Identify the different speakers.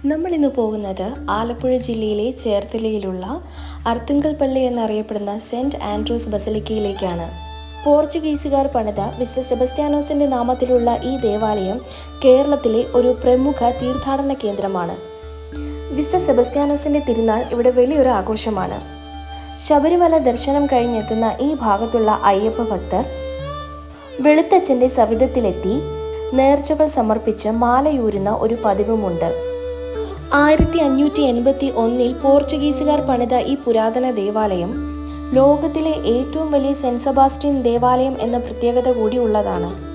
Speaker 1: നമ്മൾ ഇന്ന് പോകുന്നത് ആലപ്പുഴ ജില്ലയിലെ ചേർത്തലയിലുള്ള അർത്തുങ്കൽ പള്ളി എന്നറിയപ്പെടുന്ന സെന്റ് ആൻഡ്രൂസ് ബസലിക്കയിലേക്കാണ്. പോർച്ചുഗീസുകാർ പണിത വിശുദ്ധ സെബസ്ത്യാനോസിന്റെ നാമത്തിലുള്ള ഈ ദേവാലയം കേരളത്തിലെ ഒരു പ്രമുഖ തീർത്ഥാടന കേന്ദ്രമാണ്. വിശുദ്ധ സെബസ്ത്യാനോസിന്റെ തിരുനാൾ ഇവിടെ വലിയൊരു ആഘോഷമാണ്. ശബരിമല ദർശനം കഴിഞ്ഞെത്തുന്ന ഈ ഭാഗത്തുള്ള അയ്യപ്പ ഭക്തർ വെളുത്തച്ഛന്റെ സവിധത്തിലെത്തി നേർച്ചകൾ സമർപ്പിച്ച് മാലയൂരുന്ന ഒരു പതിവുമുണ്ട്. 1581 പോർച്ചുഗീസുകാർ പണിത ഈ പുരാതന ദേവാലയം ലോകത്തിലെ ഏറ്റവും വലിയ സെന്റ് സെബാസ്റ്റ്യൻ ദേവാലയം എന്ന പ്രത്യേകത കൂടി ഉള്ളതാണ്.